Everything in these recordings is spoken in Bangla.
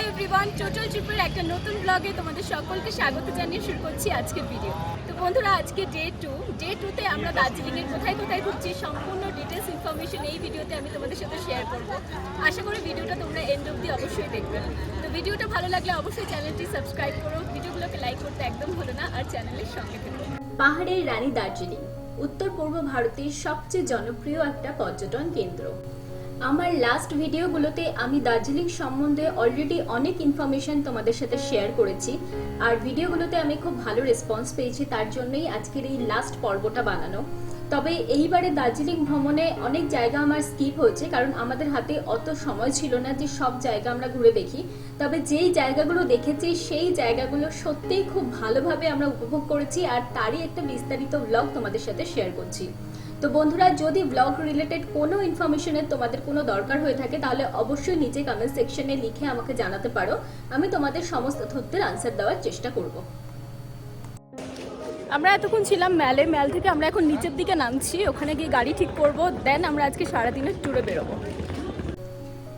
হাই এভরিওয়ান, টোটাল ট্রিপের একটা নতুন ব্লগে তোমাদের সকলকে স্বাগত জানিয়ে শুরু করছি আজকের ভিডিও। তো বন্ধুরা, আজকে ডে টুতে আমরা দার্জিলিংয়ের কোথায় কোথায় ঘুরছি সম্পূর্ণ ডিটেলস ইনফরমেশন এই ভিডিওতে আমি তোমাদের সাথে শেয়ার করবো। আশা করি ভিডিওটা তোমরা এন্ড অবধি অবশ্যই দেখবে। তো ভিডিওটা ভালো লাগলে অবশ্যই চ্যানেলটি সাবস্ক্রাইব করো, ভিডিওগুলোকে লাইক করতে একদম ভুলো না, আর চ্যানেলের সঙ্গে থেকো। পাহাড়ের রানী দার্জিলিং উত্তর পূর্ব ভারতের সবচেয়ে জনপ্রিয় একটা পর্যটন কেন্দ্র। আমার লাস্ট ভিডিওগুলোতে আমি দার্জিলিং সম্বন্ধে অলরেডি অনেক ইনফরমেশন তোমাদের সাথে শেয়ার করেছি, আর ভিডিওগুলোতে আমি খুব ভালো রেসপন্স পেয়েছি, তার জন্যই আজকের এই লাস্ট পর্বটা বানানো। তবে এইবারে দার্জিলিং ভ্রমণে অনেক জায়গা আমার স্কিপ হয়েছে, কারণ আমাদের হাতে অত সময় ছিল না যে সব জায়গা আমরা ঘুরে দেখি। তবে যেই জায়গাগুলো দেখেছি সেই জায়গাগুলো সত্যিই খুব ভালোভাবে আমরা উপভোগ করেছি, আর তারই একটা বিস্তারিত ব্লগ তোমাদের সাথে শেয়ার করছি। তো বন্ধুরা, যদি ব্লগ রিলেটেড কোনো ইনফরমেশনের তোমাদের কোনো দরকার হয়ে থাকে তাহলে অবশ্যই নিচে কমেন্ট সেকশনে লিখে আমাকে জানাতে পারো, আমি তোমাদের সমস্ত তথ্যের আনসার দেওয়ার চেষ্টা করব। আমরা এতক্ষণ ছিলাম ম্যাল থেকে আমরা এখন নিচের দিকে নামছি, ওখানে গিয়ে গাড়ি ঠিক করব, দেন আমরা আজকে সারাদিনের ট্যুরে বেরোবো।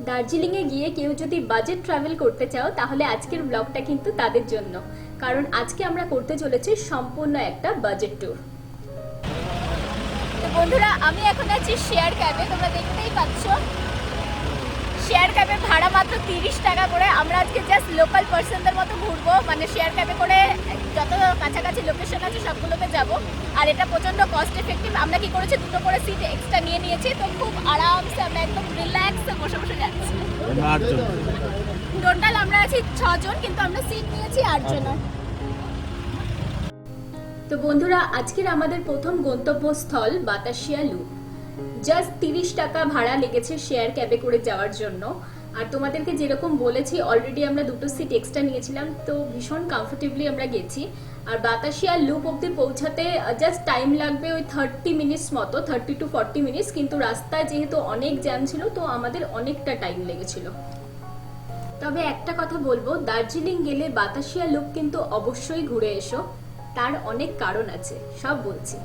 দার্জিলিংয়ে গিয়ে কেউ যদি বাজেট ট্রাভেল করতে চাও তাহলে আজকের ব্লগটা কিন্তু তাদের জন্য, কারণ আজকে আমরা করতে চলেছি সম্পূর্ণ একটা বাজেট ট্যুর। বন্ধুরা, আমি এখন আছি শেয়ার ক্যাবে, তোমরা দেখতেই পাচ্ছ শেয়ার ক্যাবে ভাড়া মাত্র 30 টাকা করে। আমরা আজকে জাস্ট লোকাল পার্সনদের মতো ঘুরবো, মানে শেয়ার ক্যাবে করে যত কাছাকাছি লোকেশন আছে সবগুলোতে যাব, আর এটা প্রচন্ড কস্ট এফেক্টিভ। আমরা কি করেছি, দুটো করে সিট এক্সট্রা নিয়ে নিয়েছি, তো খুব আরামসে আমরা একদম রিল্যাক্সে বসে বসে যাচ্ছি। টোটাল আমরা আছি 6 জন, কিন্তু আমরা সিট নিয়েছি 8 জনের। তো বন্ধুরা, আজকের আমাদের প্রথম গন্তব্যস্থল বাতাসিয়া লুপ। জাস্ট 30 টাকা ভাড়া লেগেছে শেয়ার ক্যাবে করে যাওয়ার জন্য, আর তোমাদেরকে যেরকম বলেছি অলরেডি আমরা দুটো সিট এক্সট্রা নিয়েছিলাম, তো ভীষণ কমফোর্টেবলি আমরা গেছি। আর বাতাসিয়া লুপ অবধি পৌঁছাতে জাস্ট টাইম লাগবে ওই 30 মিনিটস মতো, 30 to 40 মিনিটস, কিন্তু রাস্তায় যেহেতু অনেক জ্যাম ছিল তো আমাদের অনেকটা টাইম লেগেছিল। তবে একটা কথা বলবো, দার্জিলিং গেলে বাতাসিয়া লুপ কিন্তু অবশ্যই ঘুরে এসো, তার অনেক কারণ আছে, সব বলছি।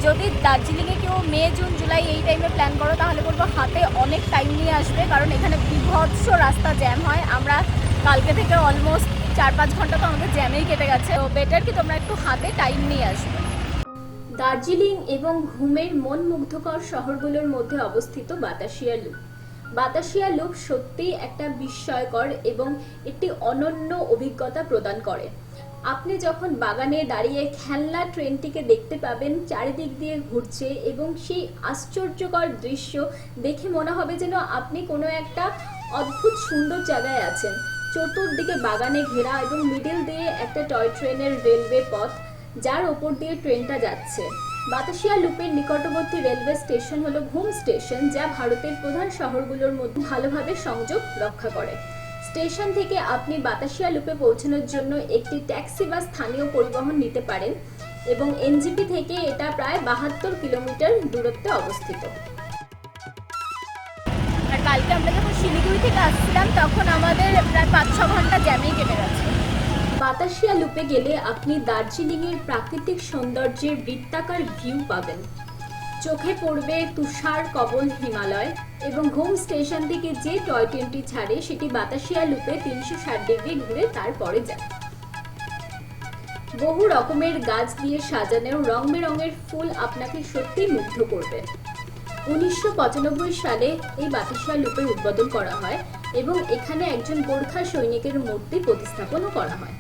যদি দার্জিলিংয়ে কেউ মে জুন জুলাই এই টাইমে প্ল্যান করো তাহলে বলবো হাতে অনেক টাইম নিয়ে আসবে, কারণ এখানে বিভৎস রাস্তা জ্যাম হয়। আমরা কালকে থেকে অলমোস্ট 4-5 ঘন্টা তো আমাদের জ্যামেই কেটে গেছে, তো বেটার কি তোমরা একটু হাতে টাইম নিয়ে আসবে। দার্জিলিং এবং ঘুমের মন মুগ্ধকর শহরগুলোর মধ্যে অবস্থিত বাতাসিয়া লুপ। বাতাসিয়া লুপ সত্যিই একটা বিস্ময়কর এবং একটি অনন্য অভিজ্ঞতা প্রদান করে। আপনি যখন বাগানে দাঁড়িয়ে খেলনা ট্রেনটিকে দেখতে পাবেন চারিদিক দিয়ে ঘুরছে, এবং সেই আশ্চর্যকর দৃশ্য দেখে মনে হবে যেন আপনি কোনো একটা অদ্ভুত সুন্দর জায়গায় আছেন। চতুর্দিকে বাগানে ঘেরা এবং মিডল দিয়ে একটা টয় ট্রেনের রেলওয়ে পথ, যার ওপর দিয়ে ট্রেনটা যাচ্ছে। বাতাসিয়া লুপের নিকটবর্তী রেলওয়ে স্টেশন হলো ঘুম স্টেশন, যা ভারতের প্রধান শহরগুলোর মধ্যে ভালোভাবে সংযোগ রক্ষা করে। স্টেশন থেকে আপনি বাতাসিয়া লুপে পৌঁছানোর জন্য একটি ট্যাক্সি বা স্থানীয় পরিবহন নিতে পারেন, এবং এনজিপি থেকে এটা প্রায় 72 কিলোমিটার দূরত্বে অবস্থিত। আর কালকে আমরা যখন শিলিগুড়ি থেকে আসছিলাম তখন আমাদের প্রায় 5-6 ঘন্টা জ্যামেই কেটে গেছে। বাতাসিয়া লুপে গেলে আপনি দার্জিলিংয়ের প্রাকৃতিক সৌন্দর্যের বৃত্তাকার ভিউ পাবেন। চোখে পড়বে তুষার কবল হিমালয়, এবং ঘুম স্টেশন থেকে যে টয় ট্রেনটি ছাড়ে সেটি বাতাসিয়া লুপে 360 ডিগ্রি ঘুরে তারপরে যায়। বহু রকমের গাছ দিয়ে সাজানো রং বেরঙের ফুল আপনাকে সত্যি মুগ্ধ করবে। 1995 সালে এই বাতাসিয়া লুপের উদ্বোধন করা হয়, এবং এখানে একজন গোর্খা সৈনিকের মূর্তি প্রতিস্থাপনও করা হয়।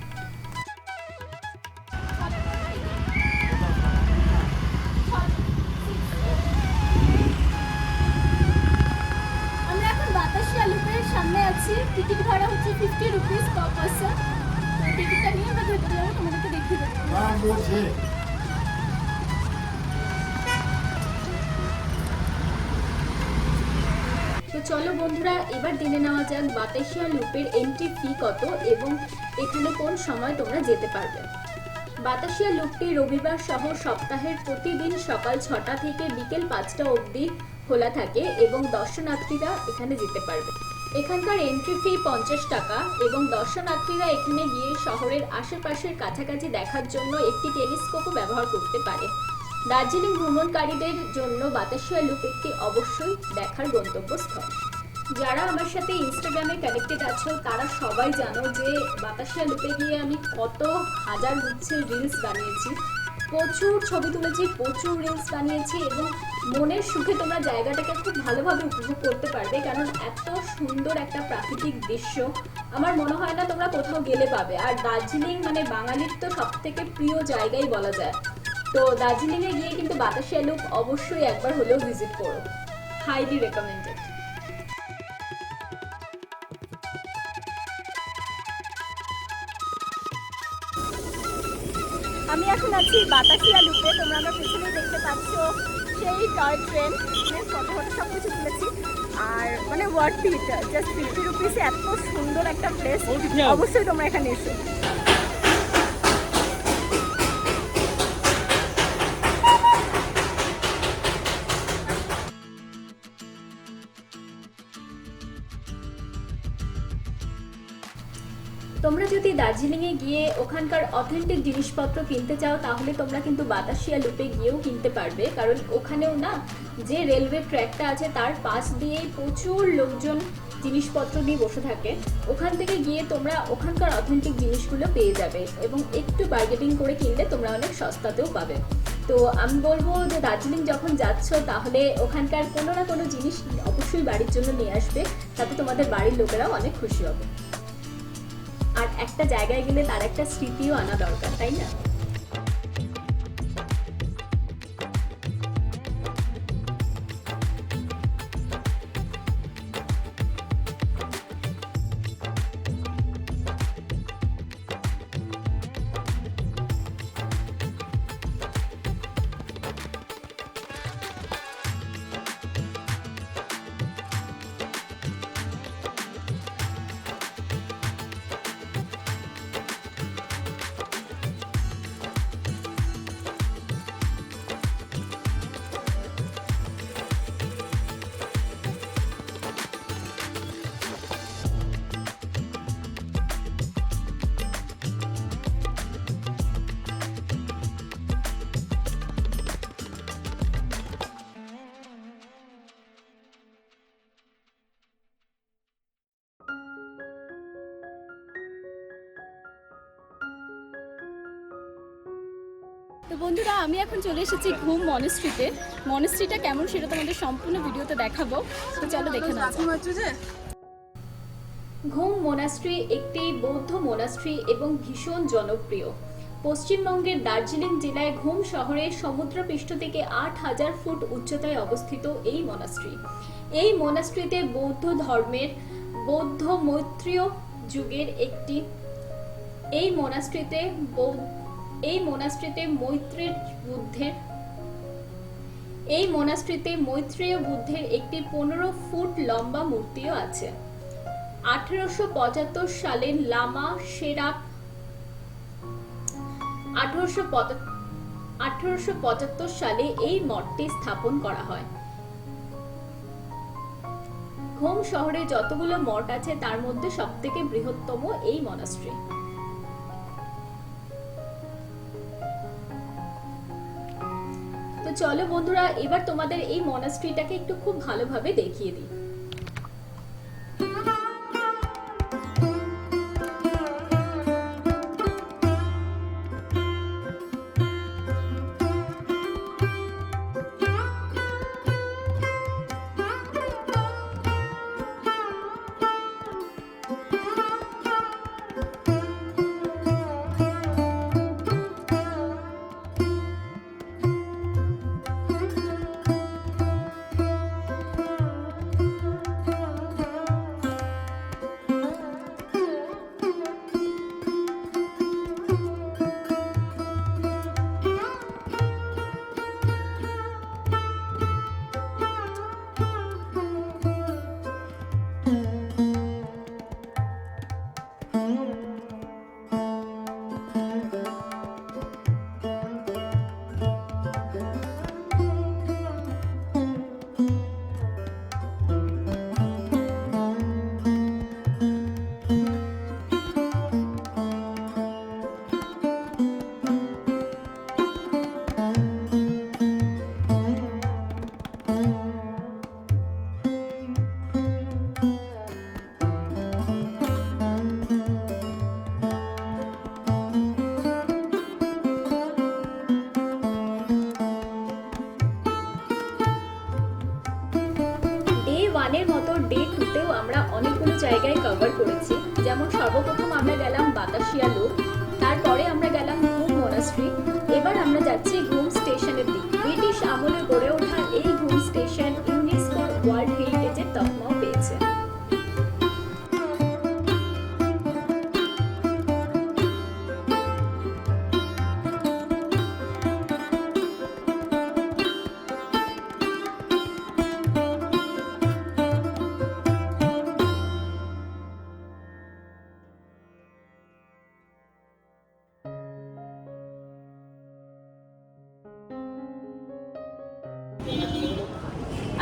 সামনে আছি, টিকিট ভাড়া হচ্ছে 50 রুপিস পার পারসন। টিকিটটা নিয়ে আমরা ভেতরে যাবো, তোমাদেরকে দেখিয়ে দেবো। তো চলো বন্ধুরা, এবার জেনে নেওয়া যাক বাতাসিয়া লুপের এন্ট্রি ফি কত এবং এখানে কোন সময় তোমরা যেতে পারবে। বাতাসিয়া লুপটি রবিবার সহ সপ্তাহের প্রতিদিন সকাল 6টা থেকে বিকেল 5টা অবধি খোলা থাকে, এবং দর্শনার্থীরা এখানে যেতে পারবে। এখানকার এন্ট্রি ফি 50 টাকা, এবং দর্শনার্থীরা এখানে গিয়ে শহরের আশেপাশের কাছাকাছি দেখার জন্য একটি টেলিস্কোপও ব্যবহার করতে পারে। দার্জিলিং ভ্রমণকারীদের জন্য বাতাসিয়া লুপ একটি অবশ্যই দেখার গন্তব্যস্থল। যারা আমার সাথে ইনস্টাগ্রামে কানেক্টেড আছো তারা সবাই জানো যে বাতাসিয়া লুপে গিয়ে আমি কত হাজার গুচ্ছের রিলস বানিয়েছি, প্রচুর ছবি তুলেছি, প্রচুর রিলস বানিয়েছি এবং মনের সুখে তোমরা জায়গাটাকে খুব ভালোভাবে উপভোগ করতে পারবে, কারণ এত সুন্দর একটা প্রাকৃতিক দৃশ্য আমার মনে হয় না তোমরা কোথাও গেলে পাবে। আর দার্জিলিং মানে বাঙালির তো সব থেকে প্রিয় জায়গাই বলা যায়। তো দার্জিলিংয়ে গিয়ে কিন্তু বাতাসিয়া লুপ অবশ্যই একবার হলেও ভিজিট করো, হাইলি রেকমেন্ডেড। আমি এখন আছি বাতাসিয়া লুপে। তোমরা আমার পিছনে দেখতে পাচ্ছ সেই টয় ট্রেন, ফটো ফটো সব কিছু তুলেছি। আর মানে ওয়ার্ড ইট, জাস্ট 50 রুপিসে এত সুন্দর একটা প্লেস, অবশ্যই তোমরা এখানে এসো। তোমরা যদি দার্জিলিংয়ে গিয়ে ওখানকার অথেন্টিক জিনিসপত্র কিনতে চাও তাহলে তোমরা কিন্তু বাতাসিয়া লুপে গিয়েও কিনতে পারবে, কারণ ওখানেও না যে রেলওয়ে ট্র্যাকটা আছে তার পাশ দিয়েই প্রচুর লোকজন জিনিসপত্র নিয়ে বসে থাকে। ওখান থেকে গিয়ে তোমরা ওখানকার অথেন্টিক জিনিসগুলো পেয়ে যাবে এবং একটু বার্গেনিং করে কিনলে তোমরা অনেক সস্তাতেও পাবে। তো আমি বলবো যে দার্জিলিং যখন যাচ্ছ তাহলে ওখানকার কোনো না কোনো জিনিস অবশ্যই বাড়ির জন্য নিয়ে আসবে, তাতে তোমাদের বাড়ির লোকেরাও অনেক খুশি হবে। আর একটা জায়গায় গেলে তার একটা স্মৃতিও আনা দরকার, তাই না? তো বন্ধুরা, আমি এখন চলে এসেছি ঘুম মনেস্ট্রিতে। মনেস্ট্রিটা কেমন সেটা তোমাদের সম্পূর্ণ ভিডিওতে দেখাবো, তো চলো দেখে নাও। ঘুম মোনাস্ট্রি একটি বৌদ্ধ মোনাস্ট্রি এবং ভীষণ জনপ্রিয়। পশ্চিমবঙ্গের দার্জিলিং জেলায় ঘুম শহরের সমুদ্রপৃষ্ঠ থেকে 8000 ফুট উচ্চতায় অবস্থিত এই মোনাস্ট্রি। এই মোনাস্ট্রিতে বৌদ্ধ ধর্মের বৌদ্ধ মৈত্রেয় যুগের একটি এই মোনাস্ট্রিতে মৈত্রেয় বুদ্ধের একটি 15 ফুট লম্বা মূর্তিও আছে। 1875 সালে লামা শেরাপ 1875 সালে এই মঠটি স্থাপন করা হয়। ঘুম শহরে যতগুলো মঠ আছে তার মধ্যে সবথেকে বৃহত্তম এই মনাস্ট্রি। তো চলো বন্ধুরা, এবার তোমাদের এই মনাস্ট্রিটাকে একটু খুব ভালোভাবে দেখিয়ে দিই। মতো ডে 2তেও আমরা অনেকগুলো জায়গায় কভার করেছি। যেমন সর্বপ্রথম আমরা গেলাম বাতাসিয়া লুপ, তারপরে আমরা গেলাম ঘুম মনাস্ট্রি, এবার আমরা যাচ্ছি ঘুম স্টেশনের দিক। ব্রিটিশ আমলে গড়ে ওঠা এই ঘুম স্টেশন ইউনেস্কো ওয়ার্ল্ড হেরিটেজের তকমাও পেয়েছে।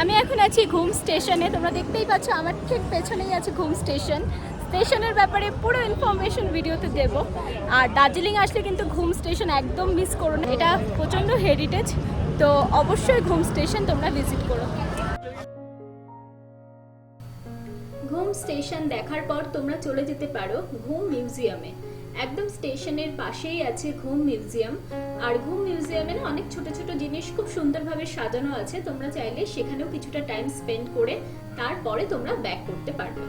আমি এখন আছি ঘুম স্টেশনে, তোমরা দেখতেই পাচ্ছ আমার ঠিক পেছনেই আছে ঘুম স্টেশন। স্টেশনের ব্যাপারে পুরো ইনফরমেশন ভিডিওতে দেব। আর দার্জিলিং আসলে কিন্তু ঘুম স্টেশন একদম মিস করো না, এটা প্রচণ্ড হেরিটেজ, তো অবশ্যই ঘুম স্টেশন তোমরা ভিজিট করো। ঘুম স্টেশন দেখার পর তোমরা চলে যেতে পারো ঘুম মিউজিয়ামে। একদম স্টেশনের পাশেই আছে ঘুম মিউজিয়াম। আর ঘুম মিউজিয়ামে না অনেক ছোট ছোট জিনিস খুব সুন্দরভাবে সাজানো আছে, তোমরা চাইলে সেখানেও কিছুটা টাইম স্পেন্ড করে তারপরে তোমরা ব্যাক করতে পারবে।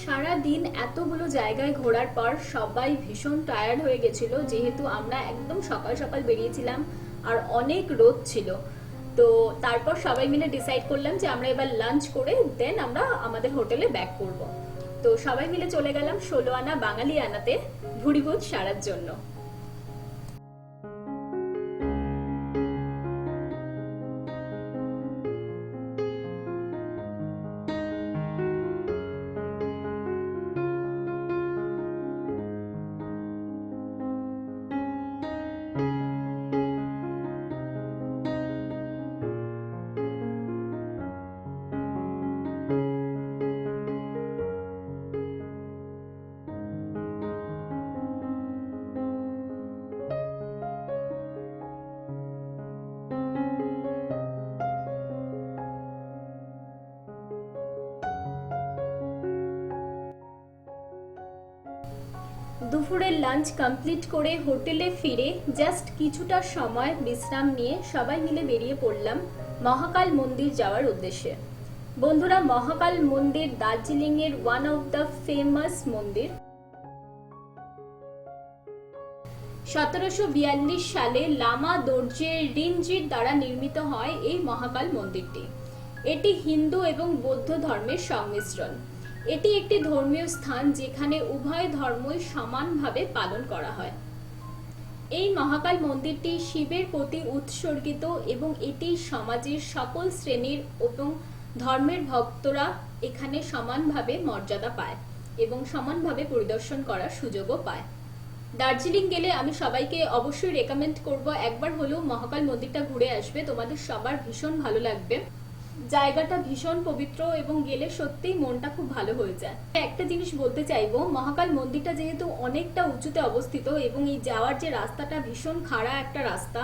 সারা দিন এতগুলো জায়গায় ঘোরার পর সবাই ভীষণ টায়ার্ড হয়ে গেছিল, যেহেতু আমরা একদম সকাল সকাল বেরিয়েছিলাম আর অনেক রোদ ছিল। তো তারপর সবাই মিলে ডিসাইড করলাম যে আমরা এবার লাঞ্চ করে দেন আমরা আমাদের হোটেলে ব্যাক করব। তো সবাই মিলে চলে গেলাম 16 আনা বাঙালি আনাতে ভুড়িভোজ সারার জন্য। দুপুরের লাঞ্চ কমপ্লিট করে হোটেলে ফিরে জাস্ট কিছুটা সময় বিশ্রাম নিয়ে সবাই মিলে বেরিয়ে পড়লাম মহাকাল মন্দির যাওয়ার উদ্দেশ্যে। বন্ধুরা, মহাকাল মন্দির দার্জিলিং এর ওয়ান অফ দ্য ফেমাস মন্দির। 1742 সালে লামা দর্জে রিনজির দ্বারা নির্মিত হয় এই মহাকাল মন্দিরটি। এটি হিন্দু এবং বৌদ্ধ ধর্মের সংমিশ্রণ। এটি একটি ধর্মীয় স্থান যেখানে উভয় ধর্মই সমানভাবে পালন করা হয়। এই মহাকাল মন্দিরটি শিবের প্রতি উৎসর্গিত এবং এটি সমাজের সকল শ্রেণীর এবং ধর্মের ভক্তরা এখানে সমানভাবে মর্যাদা পায় এবং সমানভাবে পরিদর্শন করার সুযোগও পায়। দার্জিলিং গেলে আমি সবাইকে অবশ্যই রেকমেন্ড করব একবার হলেও মহাকাল মন্দিরটা ঘুরে আসবে, তোমাদের সবার ভীষণ ভালো লাগবে। জায়গাটা ভীষণ পবিত্র এবং গেলে সত্যিই মনটা খুব ভালো হয়ে যায়। একটা জিনিস বলতে চাইবো, মহাকাল মন্দিরটা যেহেতু অনেকটা উঁচুতে অবস্থিত এবং এই যাওয়ার যে রাস্তাটা ভীষণ খাড়া একটা রাস্তা,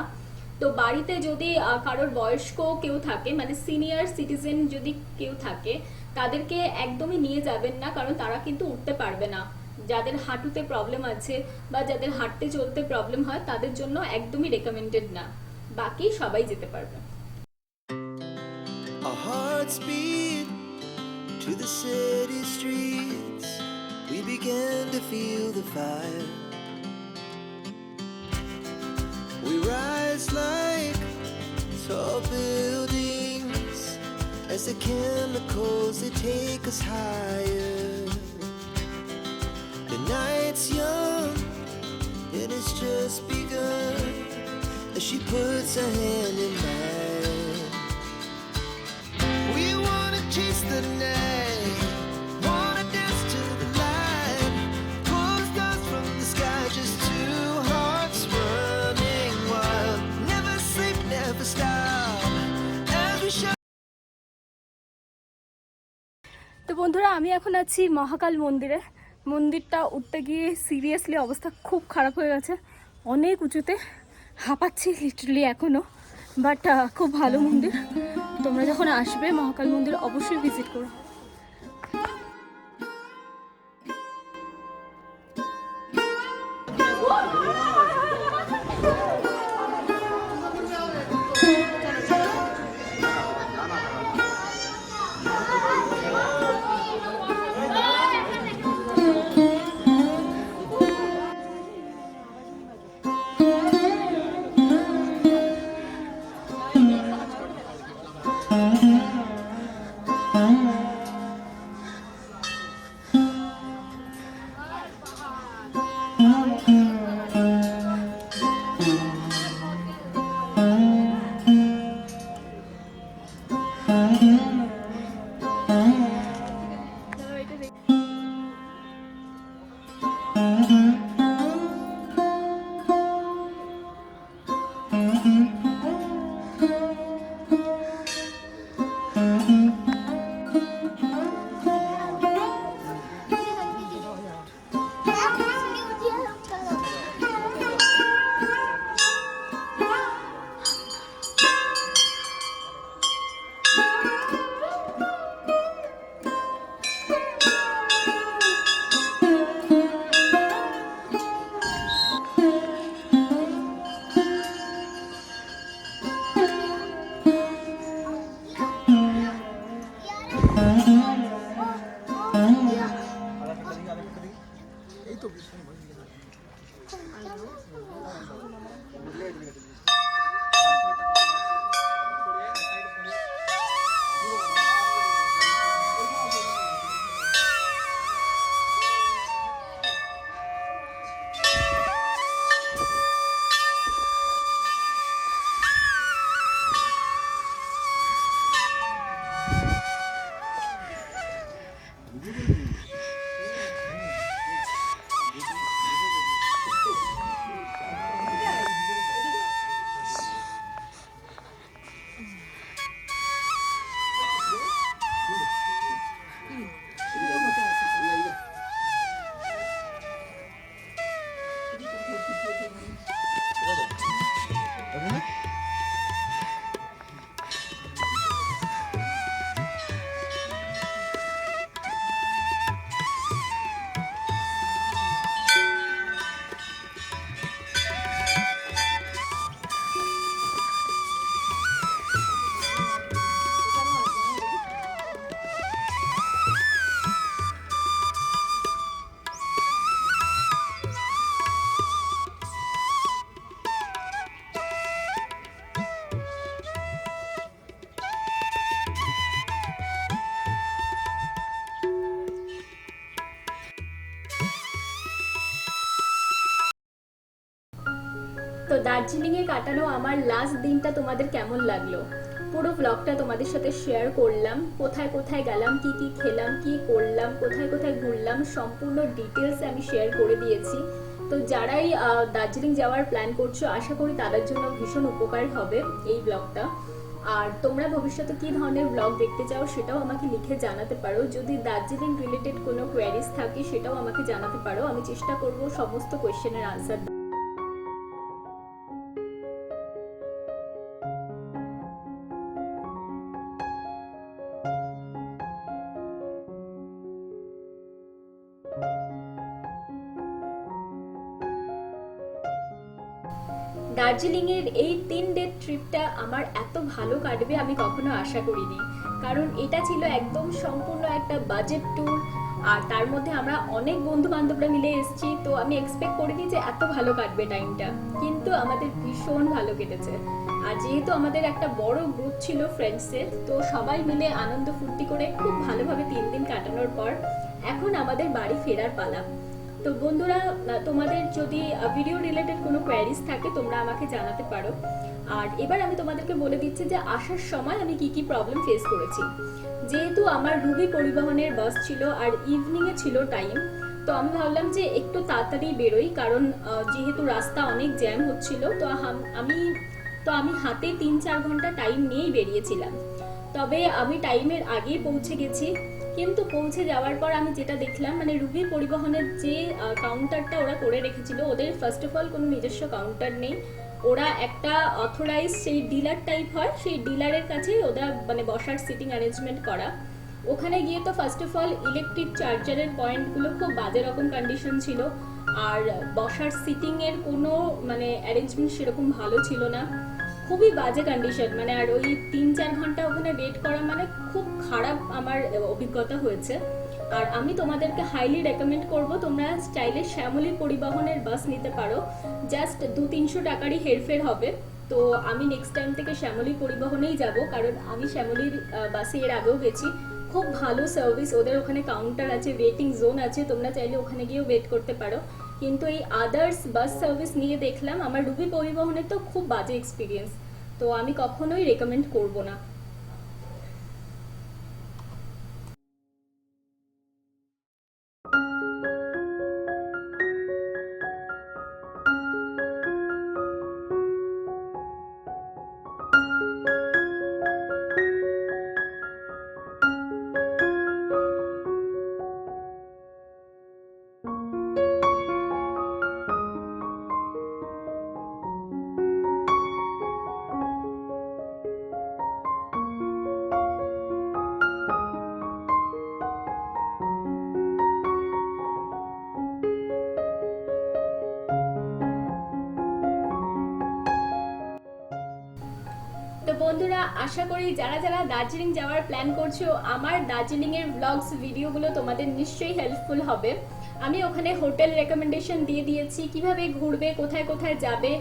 তো বাড়িতে যদি কারোর বয়স্ক কেউ থাকে, মানে সিনিয়র সিটিজেন যদি কেউ থাকে, তাদেরকে একদমই নিয়ে যাবেন না, কারণ তারা কিন্তু উঠতে পারবে না। যাদের হাঁটুতে প্রবলেম আছে বা যাদের হাঁটতে চলতে প্রবলেম হয় তাদের জন্য একদমই রেকমেন্ডেড না, বাকি সবাই যেতে পারবে। Our hearts beat to the city streets. We began to feel the fire. We rise like tall buildings as the chemicals they take us higher. The night's young and it's just begun as she puts her hand in mine. We wanna chase the night, wanna dance to the light, pull stars from the sky, just two hearts running wild. Never sleep, never stop, as we shine. বন্ধুরা আমি এখন আছি মহাকাল মন্দিরে। মন্দিরটা উঠতে গিয়ে সিরিয়াসলি অবস্থা খুব খারাপ হয়ে গেছে, অনেক উঁচুতে, হাঁপাচ্ছি লিটারালি এখনও। বাট খুব ভালো মন্দির, তোমরা যখন আসবে মহাকাল মন্দির অবশ্যই ভিজিট করো। তো দার্জিলিংয়ে কাটানো আমার লাস্ট দিনটা তোমাদের কেমন লাগলো? পুরো ব্লগটা তোমাদের সাথে শেয়ার করলাম, কোথায় কোথায় গেলাম, কি কি খেলাম, কি করলাম, কোথায় কোথায় ঘুরলাম, সম্পূর্ণ ডিটেলস আমি শেয়ার করে দিয়েছি। তো যারাই দার্জিলিং যাওয়ার প্ল্যান করছো, আশা করি তাদের জন্য ভীষণ উপকার হবে এই ব্লগটা। আর তোমরা ভবিষ্যতে কি ধরনের ব্লগ দেখতে চাও সেটাও আমাকে লিখে জানাতে পারো। যদি দার্জিলিং রিলেটেড কোনো কোয়ারিজ থাকে সেটাও আমাকে জানাতে পারো, আমি চেষ্টা করব সমস্ত কোয়েশ্চেনের আনসার। দার্জিলিং এর এই 3 ডে ট্রিপটা আমার এত ভালো কাটবে আমি কখনো আশা করিনি, কারণ এটা ছিল একদম সম্পূর্ণ একটা বাজেট ট্যুর। আর তার মধ্যে আমরা অনেক বন্ধু বান্ধবরা মিলে এসেছি, তো আমি এক্সপেক্ট করিনি যে এত ভালো কাটবে টাইমটা, কিন্তু আমাদের ভীষণ ভালো কেটেছে। আর যেহেতু আমাদের একটা বড় গ্রুপ ছিল ফ্রেন্ডসের, তো সবাই মিলে আনন্দ ফুর্তি করে খুব ভালোভাবে 3 দিন কাটানোর পর এখন আমাদের বাড়ি ফেরার পালা। তো বন্ধুরা, তোমাদের যদি ভিডিও রিলেটেড কোনো কোয়ারিজ থাকে তোমরা আমাকে জানাতে পারো। আর এবার আমি তোমাদেরকে বলে দিচ্ছি যে আসার সময় আমি কি কি প্রবলেম ফেস করেছি। যেহেতু আমার রুবি পরিবহনের বাস ছিল আর ইভিনিং এ ছিল টাইম, তো আমি ভাবলাম যে একটু তাড়াতাড়ি বেরোই, কারণ যেহেতু রাস্তা অনেক জ্যাম হচ্ছিল। তো আমি হাতে 3-4 ঘন্টা টাইম নিয়েই বেরিয়েছিলাম। তবে আমি টাইমের আগেই পৌঁছে গেছি। কিন্তু পৌঁছে যাওয়ার পর আমি যেটা দেখলাম, মানে রুবি পরিবহনের যে কাউন্টারটা ওরা করে রেখেছিল, ওদের ফার্স্ট অফ অল কোনো নিজস্ব কাউন্টার নেই। ওরা একটা অথরাইজ সেই ডিলার টাইপ হয়, সেই ডিলারের কাছে ওরা মানে বসার সিটিং অ্যারেঞ্জমেন্ট করা। ওখানে গিয়ে তো ফার্স্ট অফ অল ইলেকট্রিক চার্জারের পয়েন্টগুলো খুব বাজে রকম কন্ডিশন ছিল, আর বসার সিটিংয়ের কোনো মানে অ্যারেঞ্জমেন্ট সেরকম ভালো ছিল না, খুবই বাজে কন্ডিশন। মানে আর ওই 3-4 ঘন্টা ওখানে ওয়েট করা মানে খুব খারাপ আমার অভিজ্ঞতা হয়েছে। আর আমি তোমাদেরকে হাইলি রেকমেন্ড করব, তোমরা চাইলে শ্যামলী পরিবহনের বাস নিতে পারো, জাস্ট 200-300 টাকারই হেরফের হবে। তো আমি নেক্সট টাইম থেকে শ্যামলী পরিবহনেই যাব, কারণ আমি শ্যামলীর বাসে এর আগেও গেছি, খুব ভালো সার্ভিস। ওদের ওখানে কাউন্টার আছে, ওয়েটিং জোন আছে, তোমরা চাইলে ওখানে গিয়েও ওয়েট করতে পারো। কিন্তু এই আদার্স বাস সার্ভিস নিয়ে দেখলাম, আমার রুবি পরিবহনের তো খুব বাজে এক্সপিরিয়েন্স, তো আমি কখনোই রেকমেন্ড করব না। তো বন্ধুরা, আশা করি যারা যারা দার্জিলিং যাওয়ার প্ল্যান করছো, আমার দার্জিলিং এর ব্লগস ভিডিওগুলো তোমাদের নিশ্চয়ই হেল্পফুল হবে। আমি ওখানে হোটেল রেকমেন্ডেশন দিয়ে দিয়েছি, কিভাবে ঘুরবে, কোথায় কোথায় যাবে,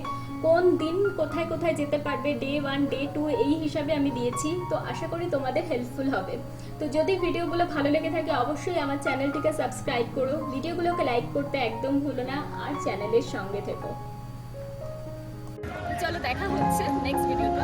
কোন দিন কোথায় কোথায় যেতে পারবে, ডে 1 ডে 2 এই হিসাবে আমি দিয়েছি। তো আশা করি তোমাদের হেল্পফুল হবে। তো যদি ভিডিওগুলো ভালো লেগে থাকে অবশ্যই আমার চ্যানেলটিকে সাবস্ক্রাইব করো, ভিডিওগুলোকে লাইক করতে একদম ভুলো না, আর চ্যানেলের সঙ্গে থেকো। চলো দেখা হচ্ছে নেক্সট ভিডিওতে।